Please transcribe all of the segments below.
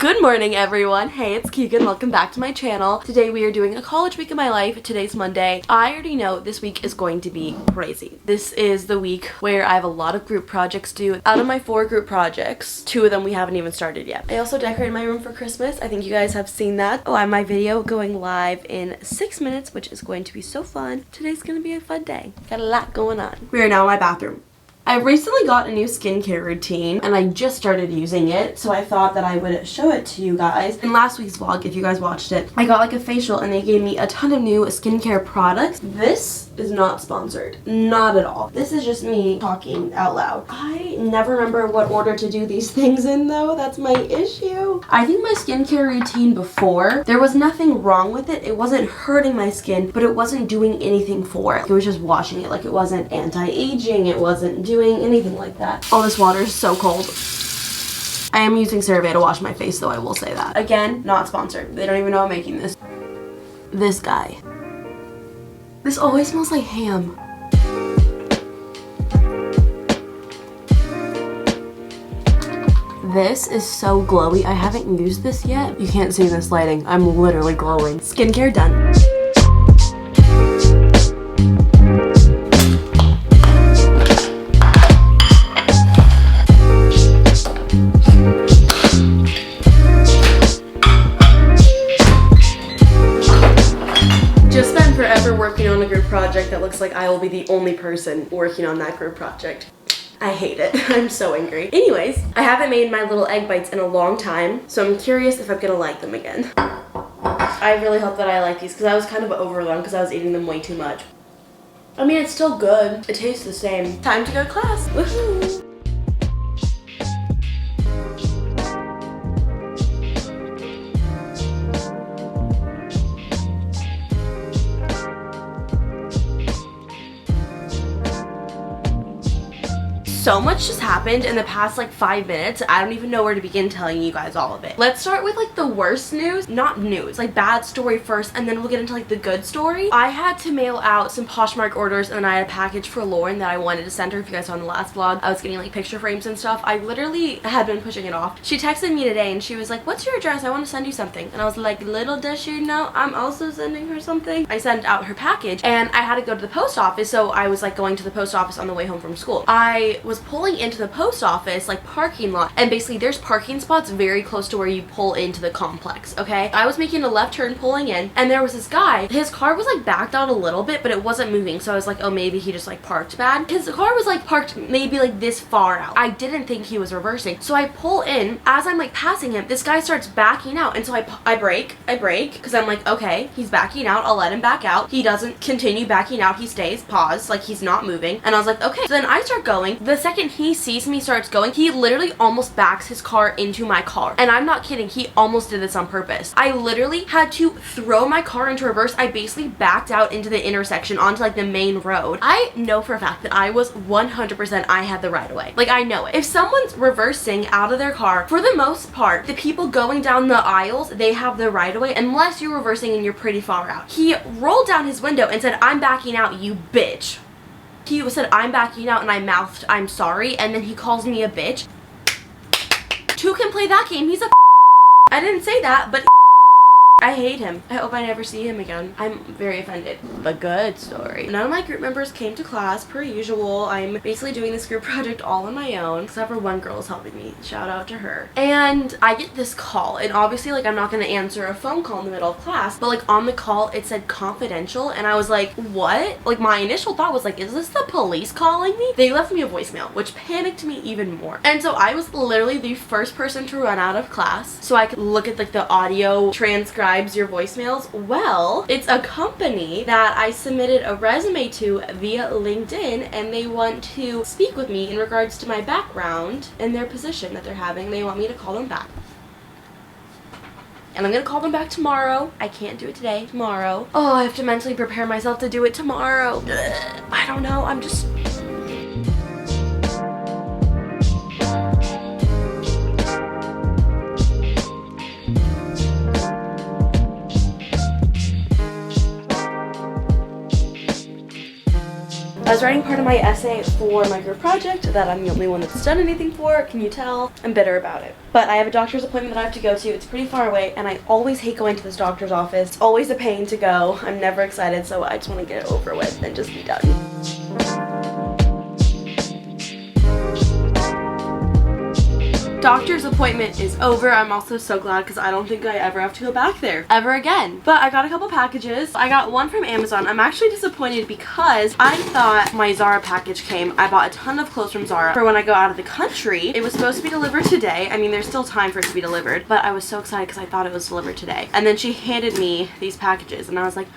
Good morning, everyone. Hey, it's Keegan. Welcome back to my channel. Today we are doing a college week of my life. Today's Monday. I already know this week is going to be crazy. This is the week where I have a lot of group projects due. Out of my 4 group projects, 2 of them we haven't even started yet. I also decorated my room for Christmas. I think you guys have seen that. Oh, I have my video going live in 6 minutes, which is going to be so fun. Today's going to be a fun day. Got a lot going on. We are now in my bathroom. I recently got a new skincare routine and I just started using it, so I thought that I would show it to you guys. In last week's vlog, if you guys watched it, I got like a facial and they gave me a ton of new skincare products. This is not sponsored. Not at all. This is just me talking out loud. I never remember what order to do these things in though. That's my issue. I think my skincare routine before, there was nothing wrong with it. It wasn't hurting my skin, but it wasn't doing anything for it. It was just washing it. Like it wasn't anti-aging. It wasn't doing anything like that. Oh, this water is so cold. I am using CeraVe to wash my face though, I will say that. Again, not sponsored. They don't even know I'm making this. This guy. This always smells like ham. This is so glowy. I haven't used this yet. You can't see this lighting. I'm literally glowing. Skincare done. Working on a group project that looks like I will be the only person working on that group project. I hate it. I'm so angry. Anyways, I haven't made my little egg bites in a long time, so I'm curious if I'm gonna like them again. I really hope that I like these because I was kind of over them because I was eating them way too much. I mean, it's still good. It tastes the same. Time to go to class. Woohoo! So much just happened in the past like 5 minutes. I don't even know where to begin telling you guys all of it. Let's start with like the worst news. Not news, like bad story first, and then we'll get into like the good story. I had to mail out some Poshmark orders and then I had a package for Lauren that I wanted to send her. If you guys saw in the last vlog, I was getting like picture frames and stuff. I literally had been pushing it off. She texted me today and she was like, "What's your address? I want to send you something." And I was like, little does she know I'm also sending her something. I sent out her package and I had to go to the post office, so I was like going to the post office on the way home from school. I was pulling into the post office like parking lot, and basically there's parking spots very close to where you pull into the complex. Okay, I was making a left turn pulling in and there was this guy. His car was like backed out a little bit, but it wasn't moving, so I was like, oh, maybe he just like parked bad. His car was like parked maybe like this far out. I didn't think he was reversing, so I pull in. As I'm like passing him, this guy starts backing out, and so I brake because I'm like, okay, he's backing out, I'll let him back out. He doesn't continue backing out, he stays, pause, like he's not moving. And I was like, okay. So then I start going. The second he sees me starts going, he literally almost backs his car into my car. And I'm not kidding, he almost did this on purpose. I literally had to throw my car into reverse. I basically backed out into the intersection onto like the main road. I know for a fact that I was 100% I had the right of way. Like, I know it. If someone's reversing out of their car, for the most part, the people going down the aisles, they have the right of way unless you're reversing and you're pretty far out. He rolled down his window and said, "I'm backing out, you bitch." He said, "I'm backing out," and I mouthed, "I'm sorry," and then he calls me a bitch. Two can play that game. He's a I didn't say that, but I hate him. I hope I never see him again. I'm very offended. The good story. None of my group members came to class per usual. I'm basically doing this group project all on my own, except for one girl is helping me. Shout out to her. And I get this call, and obviously like I'm not gonna answer a phone call in the middle of class, but like on the call it said confidential, and I was like, what? Like my initial thought was like, is this the police calling me? They left me a voicemail, which panicked me even more. And so I was literally the first person to run out of class so I could look at like the audio transcribe your voicemails. Well, it's a company that I submitted a resume to via LinkedIn, and they want to speak with me in regards to my background and their position that they're having. They want me to call them back. And I'm gonna call them back tomorrow. I can't do it today. Tomorrow. Oh, I have to mentally prepare myself to do it tomorrow. Ugh, I don't know. I'm just... I was writing part of my essay for my group project that I'm the only one that's done anything for. Can you tell? I'm bitter about it. But I have a doctor's appointment that I have to go to. It's pretty far away, and I always hate going to this doctor's office. It's always a pain to go. I'm never excited, so I just want to get it over with and just be done. Doctor's appointment is over. I'm also so glad because I don't think I ever have to go back there ever again. But I got a couple packages. I got one from Amazon. I'm actually disappointed because I thought my Zara package came. I bought a ton of clothes from Zara for when I go out of the country. It was supposed to be delivered today. I mean, there's still time for it to be delivered, but I was so excited because I thought it was delivered today. And then she handed me these packages and I was like,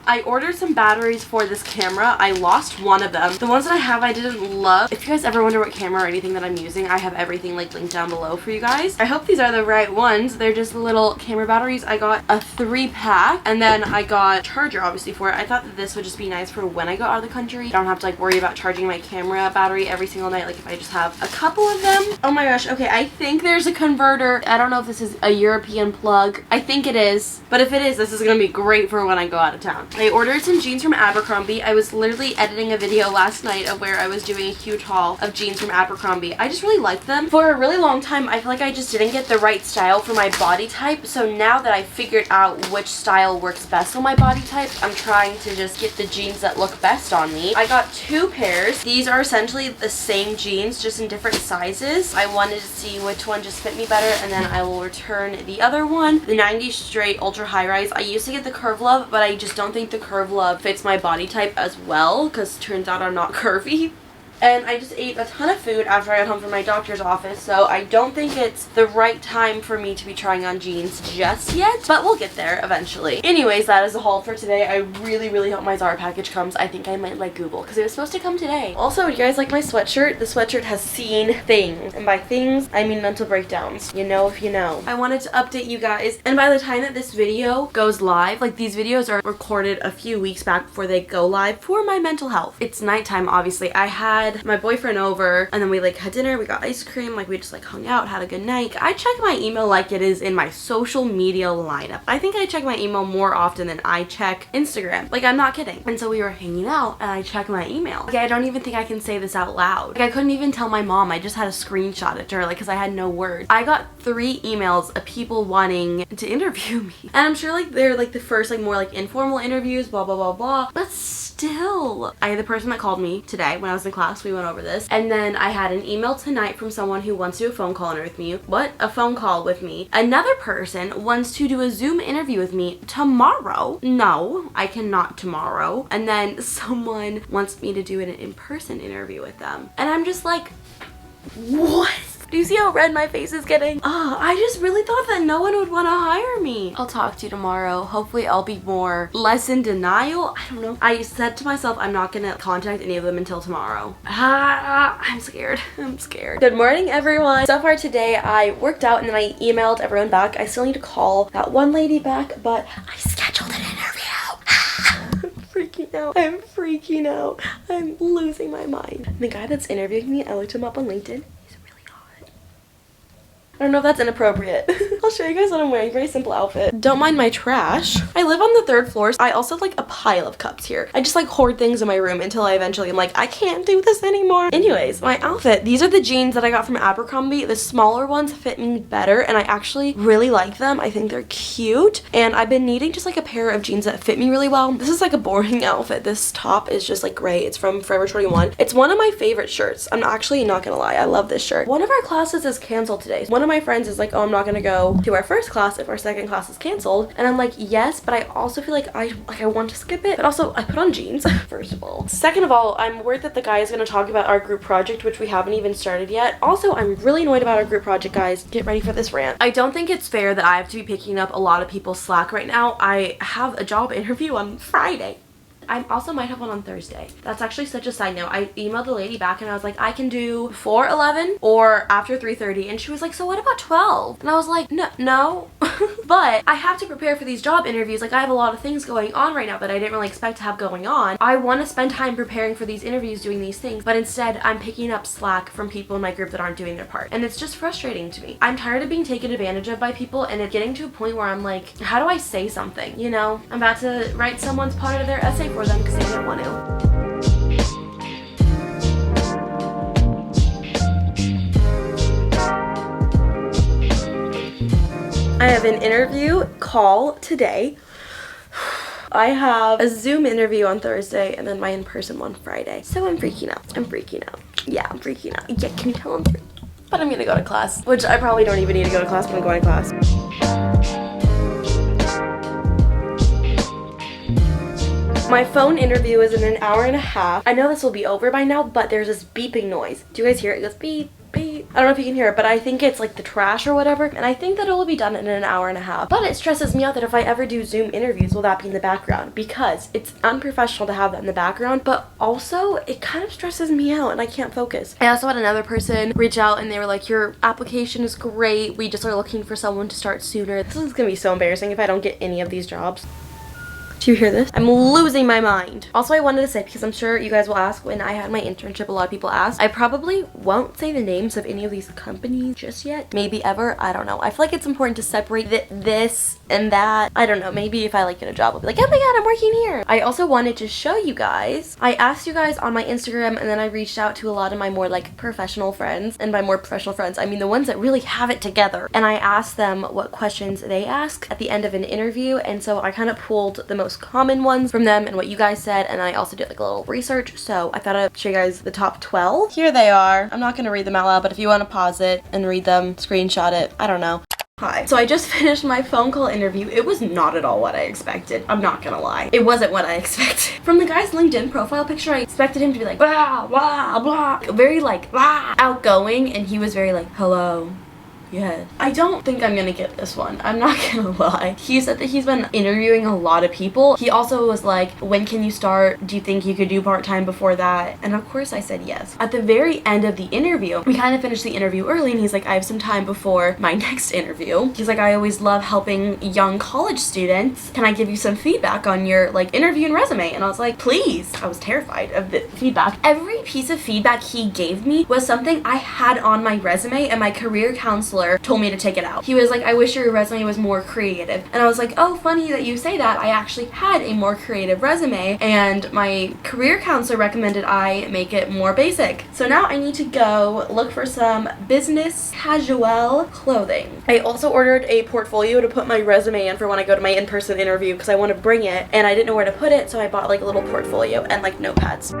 I ordered some batteries for this camera. I lost one of them. The ones that I have I didn't love. If you guys ever wonder what camera or anything that I'm using, I have everything like linked down below for you guys. I hope these are the right ones. They're just little camera batteries. I got a 3-pack and then I got a charger obviously for it. I thought that this would just be nice for when I go out of the country. I don't have to like worry about charging my camera battery every single night like if I just have a couple of them. Oh my gosh, okay, I think there's a converter. I don't know if this is a European plug. I think it is, but if it is, this is gonna be great for when I go out of town. I ordered some jeans from Abercrombie. I was literally editing a video last night of where I was doing a huge haul of jeans from Abercrombie. I just really liked them. For a really long time, I feel like I just didn't get the right style for my body type. So now that I figured out which style works best on my body type, I'm trying to just get the jeans that look best on me. I got 2 pairs. These are essentially the same jeans, just in different sizes. I wanted to see which one just fit me better, and then I will return the other one, the 90 straight ultra high rise. I used to get the Curve Love, but I just don't think the Curve Love fits my body type as well because turns out I'm not curvy. And I just ate a ton of food after I got home from my doctor's office, so I don't think it's the right time for me to be trying on jeans just yet, but we'll get there eventually. Anyways, that is the haul for today. I really, really hope my Zara package comes. I think I might like Google because it was supposed to come today. Also, you guys like my sweatshirt? The sweatshirt has seen things, and by things, I mean mental breakdowns. You know if you know. I wanted to update you guys, and by the time that this video goes live, like these videos are recorded a few weeks back before they go live for my mental health. It's nighttime, obviously. I had my boyfriend over and then we like had dinner, we got ice cream, like we just like hung out, had a good night. I check my email like it is in my social media lineup. I think I check my email more often than I check Instagram. Like, I'm not kidding. And so we were hanging out and I checked my email. Like, I don't even think I can say this out loud. Like, I couldn't even tell my mom. I just had a screenshot it to her, like, because I had no words. I got 3 emails of people wanting to interview me. And I'm sure like they're like the first like more like informal interviews, blah blah blah blah. But still, I had the person that called me today when I was in class. We went over this, and then I had an email tonight from someone who wants to do a phone call with me. What? A phone call with me. Another person wants to do a Zoom interview with me tomorrow. No, I cannot tomorrow. And then someone wants me to do an in-person interview with them, and I'm just like, what? Do you see how red my face is getting? I just really thought that no one would want to hire me. I'll talk to you tomorrow. Hopefully I'll be less in denial. I don't know. I said to myself I'm not gonna contact any of them until tomorrow. I'm scared. I'm scared. Good morning, everyone. So far today I worked out and then I emailed everyone back. I still need to call that one lady back, but I scheduled an interview. Freaking out. I'm freaking out. I'm losing my mind. The guy that's interviewing me, I looked him up on LinkedIn. I don't know if that's inappropriate. I'll show you guys what I'm wearing. Very simple outfit. Don't mind my trash. I live on the 3rd floor. So I also have like a pile of cups here. I just like hoard things in my room until I eventually am like, I can't do this anymore. Anyways, my outfit. These are the jeans that I got from Abercrombie. The smaller ones fit me better and I actually really like them. I think they're cute. And I've been needing just like a pair of jeans that fit me really well. This is like a boring outfit. This top is just like gray. It's from Forever 21. It's one of my favorite shirts. I'm actually not gonna lie. I love this shirt. One of our classes is canceled today. One of my friends is like, oh, I'm not gonna go to our first class if our second class is canceled, and I'm like, yes, but I also feel like I want to skip it, but also I put on jeans. First of all. Second of all, I'm worried that the guy is gonna talk about our group project, which we haven't even started yet. Also, I'm really annoyed about our group project, guys. Get ready for this rant. I don't think it's fair that I have to be picking up a lot of people's slack right now. I have a job interview on Friday. I also might have one on Thursday. That's actually such a side note. I emailed the lady back and I was like, I can do before 11 or after 3:30. And she was like, so what about 12? And I was like, no. But I have to prepare for these job interviews. Like, I have a lot of things going on right now that I didn't really expect to have going on. I want to spend time preparing for these interviews doing these things, but instead I'm picking up slack from people in my group that aren't doing their part. And it's just frustrating to me. I'm tired of being taken advantage of by people, and it's getting to a point where I'm like, how do I say something? You know, I'm about to write someone's part of their essay for them because they didn't want to. I have an interview call today. I have a Zoom interview on Thursday and then my in-person one Friday. So I'm freaking out. Yeah, I'm freaking out. Yeah, can you tell I'm freaking out? But I'm gonna go to class, which I probably don't even need to go to class, but I'm going to class. My phone interview is in an hour and a half. I know this will be over by now, but there's this beeping noise. Do you guys hear it? It goes beep, beep. I don't know if you can hear it, but I think it's like the trash or whatever. And I think that it will be done in an hour and a half. But it stresses me out that if I ever do Zoom interviews, will that be in the background? Because it's unprofessional to have that in the background, but also it kind of stresses me out and I can't focus. I also had another person reach out and they were like, your application is great. We just are looking for someone to start sooner. This is gonna be so embarrassing if I don't get any of these jobs. Do you hear this? I'm losing my mind. Also, I wanted to say, because I'm sure you guys will ask when I had my internship, a lot of people asked. I probably won't say the names of any of these companies just yet. Maybe ever. I don't know. I feel like it's important to separate this and that. I don't know. Maybe if I like get a job, I'll be like, oh my god, I'm working here. I also wanted to show you guys. I asked you guys on my Instagram and then I reached out to a lot of my more like professional friends. And by more professional friends, I mean the ones that really have it together. And I asked them what questions they ask at the end of an interview. And so I kind of pulled the most common ones from them and what you guys said, and I also did like a little research, so I thought I'd show you guys the top 12. Here they are. I'm not gonna read them out loud, but if you want to pause it and read them, screenshot it, I don't know. Hi. So I just finished my phone call interview. It was not at all what I expected. I'm not gonna lie. It wasn't what I expected. From the guy's LinkedIn profile picture, I expected him to be like, blah, blah, blah. Very like, blah, outgoing, and he was very like, hello. Yeah. I don't think I'm gonna get this one. I'm not gonna lie. He said that he's been interviewing a lot of people. He also was like, when can you start? Do you think you could do part-time before that? And of course I said yes. At the very end of the interview, we kind of finished the interview early and he's like, I have some time before my next interview. He's like, I always love helping young college students. Can I give you some feedback on your like interview and resume? And I was like, please. I was terrified of the feedback. Every piece of feedback he gave me was something I had on my resume and my career counselor told me to take it out. He was like, I wish your resume was more creative. And I was like, oh, funny that you say that. I actually had a more creative resume and my career counselor recommended I make it more basic. So now I need to go look for some business casual clothing. I also ordered a portfolio to put my resume in for when I go to my in-person interview because I want to bring it and I didn't know where to put it, so I bought like a little portfolio and like notepads.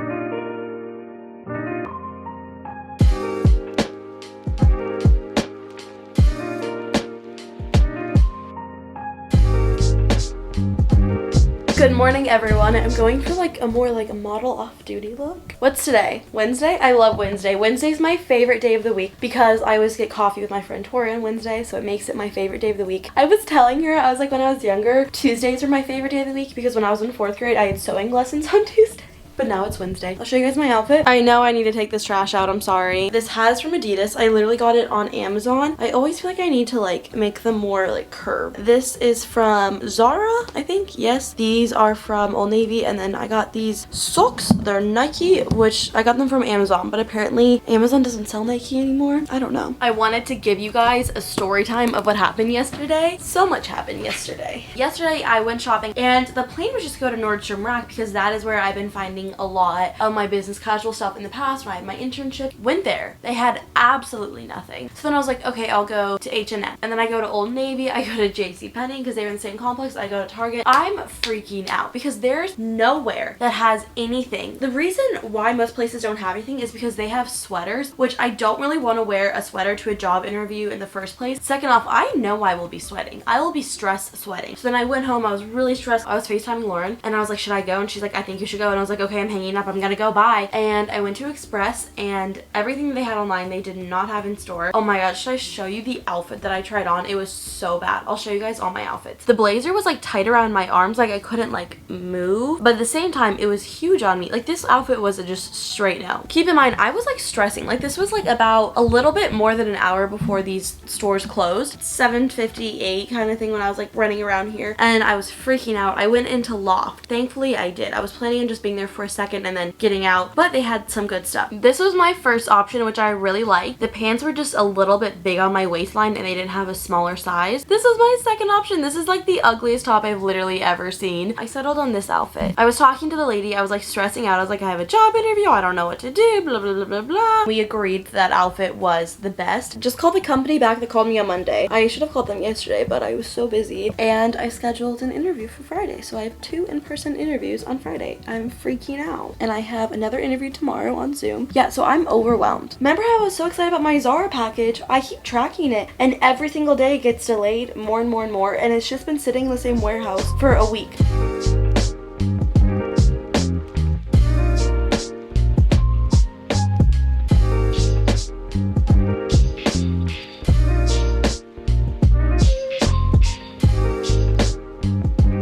Good morning, everyone. I'm going for like a more like a model off-duty look. What's today? Wednesday? I love Wednesday. Wednesday's my favorite day of the week because I always get coffee with my friend Tori on Wednesday, so it makes it my favorite day of the week. I was telling her, I was like, when I was younger, Tuesdays were my favorite day of the week because when I was in 4th grade, I had sewing lessons on Tuesday. But now it's Wednesday. I'll show you guys my outfit. I know I need to take this trash out. I'm sorry. This hat is from Adidas. I literally got it on Amazon. I always feel like I need to like make them more like curved. This is from Zara, I think. Yes. These are from Old Navy. And then I got these socks. They're Nike, which I got them from Amazon. But apparently Amazon doesn't sell Nike anymore. I don't know. I wanted to give you guys a story time of what happened yesterday. So much happened yesterday. Yesterday I went shopping and the plan was just to go to Nordstrom Rack because that is where I've been finding a lot of my business casual stuff in the past when I had my internship. Went there. They had absolutely nothing. So then I was like, okay, I'll go to H&M. And then I go to Old Navy. I go to JCPenney because they were in the same complex. I go to Target. I'm freaking out because there's nowhere that has anything. The reason why most places don't have anything is because they have sweaters, which I don't really want to wear a sweater to a job interview in the first place. Second off, I know I will be sweating. I will be stress sweating. So then I went home. I was really stressed. I was FaceTiming Lauren and I was like, should I go? And she's like, I think you should go. And I was like, okay, I'm hanging up. I'm gonna go. Bye. And I went to Express and everything they had online they did not have in store. Oh my god, should I show you the outfit that I tried on? It was so bad. I'll show you guys all my outfits. The blazer was like tight around my arms, like I couldn't like move, but at the same time it was huge on me. Like this outfit was just straight no. Keep in mind I was like stressing. Like this was like about a little bit more than an hour before these stores closed. 7:58 kind of thing when I was like running around here and I was freaking out. I went into Loft. Thankfully I did. I was planning on just being there for for a second and then getting out, but they had some good stuff. This was my first option, which I really liked. The pants were just a little bit big on my waistline and they didn't have a smaller size. This was my second option. This is like the ugliest top I've literally ever seen. I settled on this outfit. I was talking to the lady. I was like stressing out. I was like, I have a job interview. I don't know what to do, blah, blah, blah, blah, blah. We agreed that outfit was the best. Just called the company back. They called me on Monday. I should have called them yesterday, but I was so busy. And I scheduled an interview for Friday. So I have 2 in-person interviews on Friday. I'm freaking out. And I have another interview tomorrow on Zoom. Yeah, so I'm overwhelmed. Remember how I was so excited about my Zara package? I keep tracking it and every single day it gets delayed more and more and more, and it's just been sitting in the same warehouse for a week.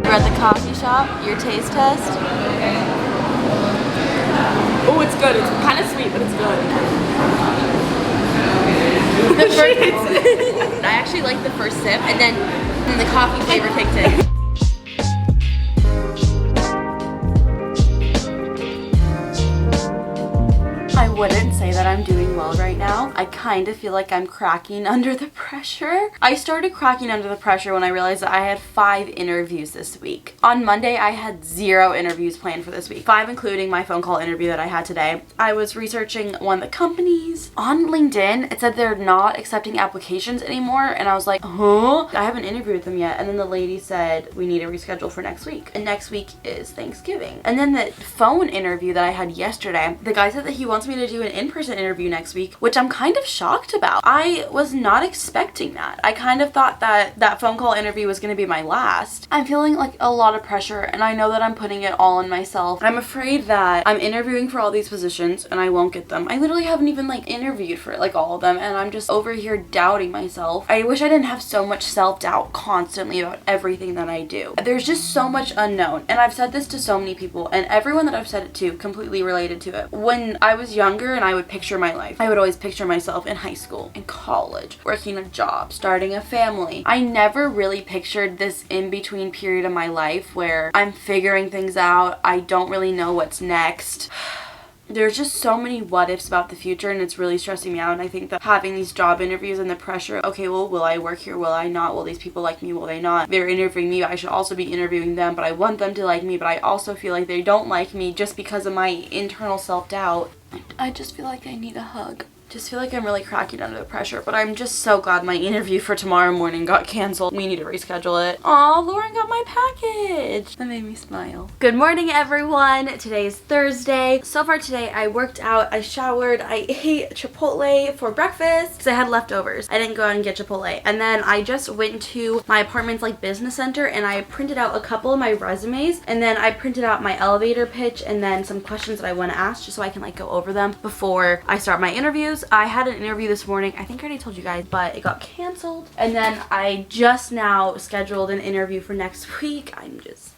We're at the coffee shop. Your taste test. Oh, it's good. It's kind of sweet, but it's good. I actually liked the first sip, and then the coffee flavor kicked in. I wouldn't say that I'm doing well right now. I kind of feel like I'm cracking under the pressure. I started cracking under the pressure when I realized that I had 5 interviews this week. On Monday, I had 0 interviews planned for this week. 5 including my phone call interview that I had today. I was researching one of the companies. On LinkedIn, it said they're not accepting applications anymore, and I was like, huh? I haven't interviewed with them yet. And then the lady said, we need to reschedule for next week. And next week is Thanksgiving. And then the phone interview that I had yesterday, the guy said that he wants me to do an in-person interview next week, which I'm kind of shocked about. I was not expecting that. I kind of thought that that phone call interview was going to be my last. I'm feeling like a lot of pressure, and I know that I'm putting it all on myself. I'm afraid that I'm interviewing for all these positions and I won't get them. I literally haven't even like interviewed for like all of them, and I'm just over here doubting myself. I wish I didn't have so much self-doubt constantly about everything that I do. There's just so much unknown, and I've said this to so many people, and everyone that I've said it to completely related to it. When I was younger and I would picture my life, I would always picture myself in high school, in college, working a job, starting a family. I never really pictured this in-between period of my life where I'm figuring things out. I don't really know what's next. There's just so many what ifs about the future, and it's really stressing me out. And I think that having these job interviews and the pressure, okay, well, will I work here? Will I not? Will these people like me? Will they not? They're interviewing me. I should also be interviewing them, but I want them to like me, but I also feel like they don't like me just because of my internal self-doubt. I just feel like I need a hug. Just feel like I'm really cracking under the pressure, but I'm just so glad my interview for tomorrow morning got canceled. We need to reschedule it. Aw, Lauren got my package. That made me smile. Good morning, everyone. Today is Thursday. So far today, I worked out, I showered, I ate Chipotle for breakfast because I had leftovers. I didn't go out and get Chipotle. And then I just went to my apartment's like business center and I printed out a couple of my resumes, and then I printed out my elevator pitch and then some questions that I want to ask just so I can like go over them before I start my interviews. I had an interview this morning. I think I already told you guys, but it got canceled. And then I just now scheduled an interview for next week. I'm just...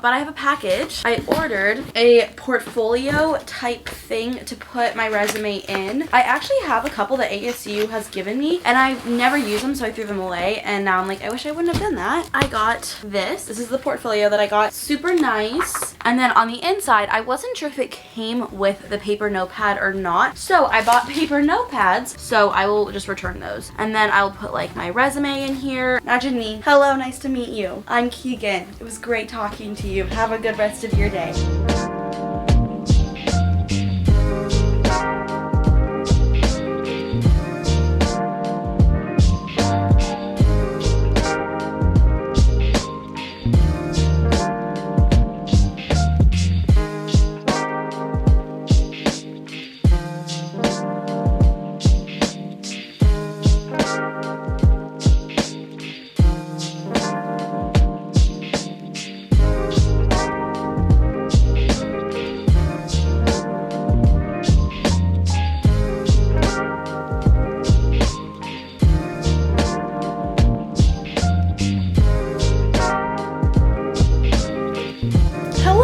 But I have a package. I ordered a portfolio type thing to put my resume in. I actually have a couple that ASU has given me and I never use them, so I threw them away, and now I'm like, I wish I wouldn't have done that. I got this. This is the portfolio that I got. Super nice. And then on the inside, I wasn't sure if it came with the paper notepad or not, so I bought paper notepads, so I will just return those. And then I'll put like my resume in here. Imagine me. Hello, nice to meet you. I'm Keegan. It was great talking to you. Have a good rest of your day.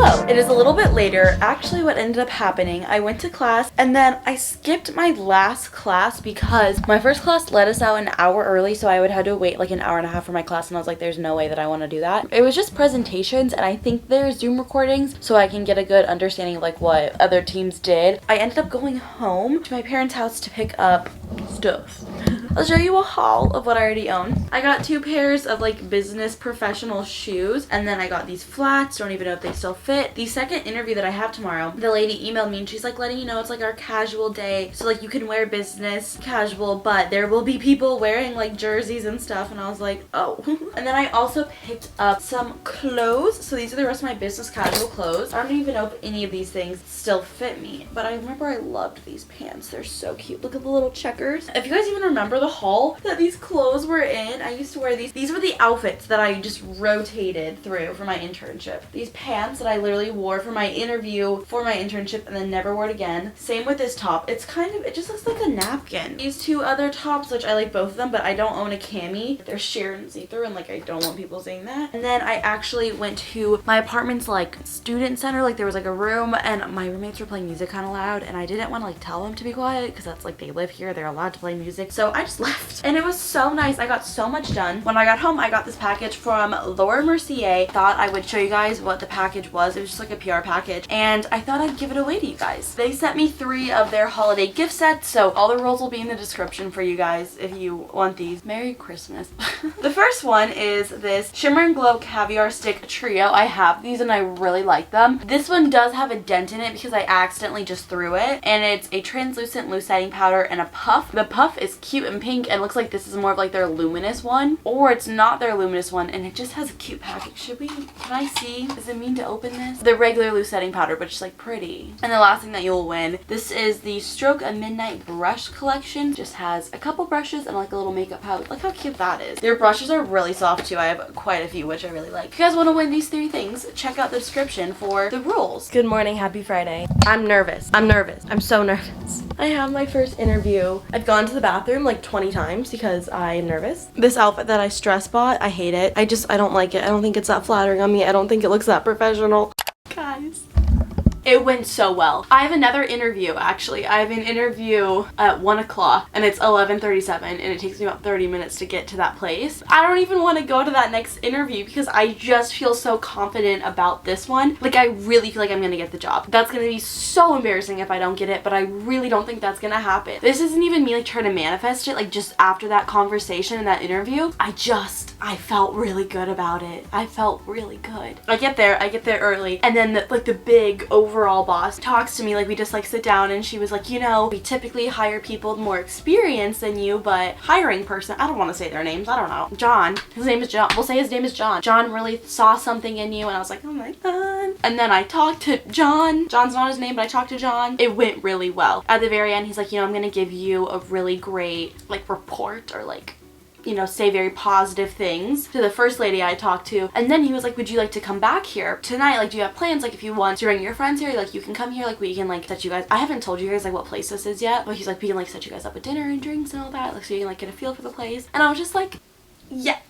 Hello! It is a little bit later. Actually, what ended up happening, I went to class and then I skipped my last class because my first class let us out an hour early, so I would have to wait like an hour and a half for my class, and I was like, there's no way that I want to do that. It was just presentations, and I think there's Zoom recordings so I can get a good understanding of like what other teams did. I ended up going home to my parents' house to pick up stuff. I'll show you a haul of what I already own. I got 2 pairs of like business professional shoes, and then I got these flats. Don't even know if they still fit. The second interview that I have tomorrow, the lady emailed me and she's like letting you know it's like our casual day, so like you can wear business casual, but there will be people wearing like jerseys and stuff. And I was like, oh. And then I also picked up some clothes. So these are the rest of my business casual clothes. I don't even know if any of these things still fit me, but I remember I loved these pants. They're so cute. Look at the little checkers. If you guys even remember the haul that these clothes were in, I used to wear these. These were the outfits that I just rotated through for my internship. These pants that I literally wore for my interview for my internship and then never wore it again. Same with this top. It's kind of, it just looks like a napkin. These 2 other tops, which I like both of them, but I don't own a cami. They're sheer and see-through, and like I don't want people seeing that. And then I actually went to my apartment's like student center. Like there was like a room and my roommates were playing music kind of loud, and I didn't want to like tell them to be quiet because that's like, they live here, they're allowed to play music. So I just left, and it was so nice. I got so much done. When I got home, I got this package from Laura Mercier. Thought I would show you guys what the package was. It was just like a PR package, and I thought I'd give it away to you guys. They sent me 3 of their holiday gift sets, so all the rules will be in the description for you guys if you want these. Merry Christmas. The first one is this Shimmer and Glow Caviar Stick Trio. I have these and I really like them. This one does have a dent in it because I accidentally just threw it, and it's a translucent loose setting powder and a puff. The puff is cute and pink and looks like this is more of like their luminous one, or it's not their luminous one and it just has a cute package. Can I see? Is it mean to open this? The regular loose setting powder, but just like pretty. And the last thing that you'll win, this is the Stroke a Midnight Brush Collection. Just has a couple brushes and like a little makeup pouch. Look how cute that is. Their brushes are really soft too. I have quite a few, which I really like. If you guys want to win these 3 things, check out the description for the rules. Good morning, happy Friday. I'm nervous. I'm so nervous. I have my first interview. I've gone to the bathroom like 20 times because I am nervous. This outfit that I stress bought, I hate it. I don't like it. I don't think it's that flattering on me. I don't think it looks that professional. Guys. It went so well. I have another interview, actually. I have an interview at 1 o'clock and it's 11:37 and it takes me about 30 minutes to get to that place. I don't even want to go to that next interview because I just feel so confident about this one. Like, I really feel like I'm gonna get the job. That's gonna be so embarrassing if I don't get it, but I really don't think that's gonna happen. This isn't even me like trying to manifest it. Like, just after that conversation and that interview, I felt really good about it. I felt really good. I get there early, and then the big overall boss talks to me. Like, we just like sit down, and she was like, you know, we typically hire people with more experience than you, but hiring person, I don't want to say their names, I don't know. John, his name is John. We'll say his name is John. John really saw something in you, and I was like, oh my god. And then I talked to John. John's not his name, but I talked to John. It went really well. At the very end, he's like, you know, I'm gonna give you a really great like report, or like, you know, say very positive things to the first lady I talked to. And then he was like, would you like to come back here tonight? Like, do you have plans? Like, if you want to bring your friends here, like, you can come here. Like, we can like set you guys, I haven't told you guys like what place this is yet, but he's like, we can like set you guys up with dinner and drinks and all that, like, so you can like get a feel for the place. And I was just like, yes.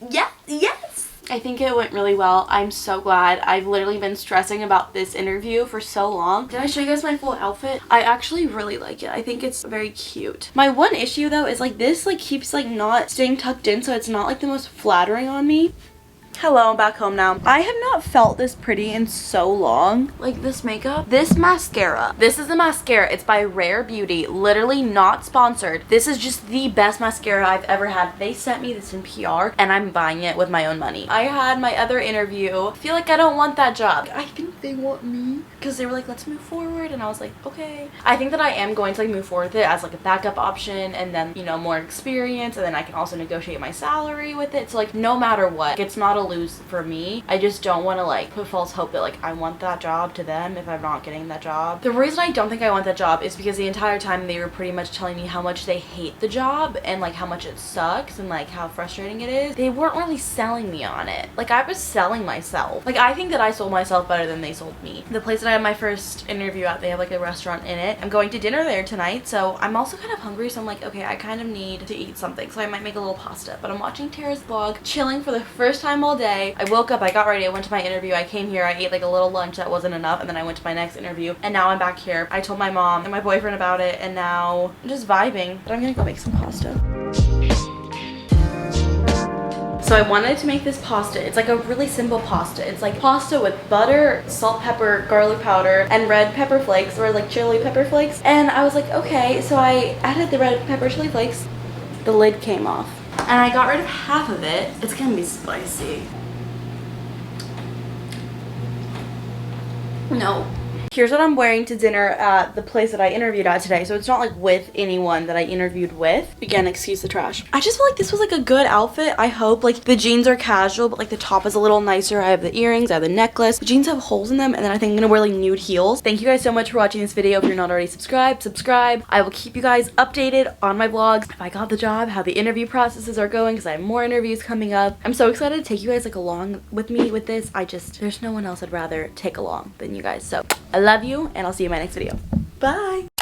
I think it went really well. I'm so glad. I've literally been stressing about this interview for so long. Did I show you guys my full outfit? I actually really like it. I think it's very cute. My one issue though is like this like keeps like not staying tucked in, so it's not like the most flattering on me. Hello, I'm back home now. I have not felt this pretty in so long. Like, this makeup, this mascara. This is a mascara. It's by Rare Beauty. Literally not sponsored. This is just the best mascara I've ever had. They sent me this in PR and I'm buying it with my own money. I had my other interview. I feel like I don't want that job. I think they want me because they were like, let's move forward, and I was like, okay. I think that I am going to like move forward with it as like a backup option, and then, you know, more experience, and then I can also negotiate my salary with it. So like, no matter what, it's not a lose for me. I just don't want to like put false hope that like I want that job to them if I'm not getting that job. The reason I don't think I want that job is because the entire time they were pretty much telling me how much they hate the job and like how much it sucks and like how frustrating it is. They weren't really selling me on it. Like, I was selling myself. Like, I think that I sold myself better than they sold me. The place that I had my first interview out. They have like a restaurant in it. I'm going to dinner there tonight, so I'm also kind of hungry, so I'm like, okay, I kind of need to eat something, so I might make a little pasta. But I'm watching Tara's vlog, chilling for the first time all day. I woke up, I got ready, I went to my interview, I came here, I ate like a little lunch that wasn't enough, and then I went to my next interview, and now I'm back here. I told my mom and my boyfriend about it, and now I'm just vibing. But I'm gonna go make some pasta. So I wanted to make this pasta. It's like a really simple pasta. It's like pasta with butter, salt, pepper, garlic powder, and red pepper flakes, or like chili pepper flakes. And I was like, okay, so I added the red pepper chili flakes. The lid came off. And I got rid of half of it. It's gonna be spicy. No. Here's what I'm wearing to dinner at the place that I interviewed at today. So it's not like with anyone that I interviewed with. Again, excuse the trash. I just feel like this was like a good outfit. I hope. Like the jeans are casual, but like the top is a little nicer. I have the earrings, I have the necklace. The jeans have holes in them, and then I think I'm gonna wear like nude heels. Thank you guys so much for watching this video. If you're not already subscribed, subscribe. I will keep you guys updated on my vlogs. If I got the job, how the interview processes are going, because I have more interviews coming up. I'm so excited to take you guys like along with me with this. There's no one else I'd rather take along than you guys. So I love you, and I'll see you in my next video. Bye!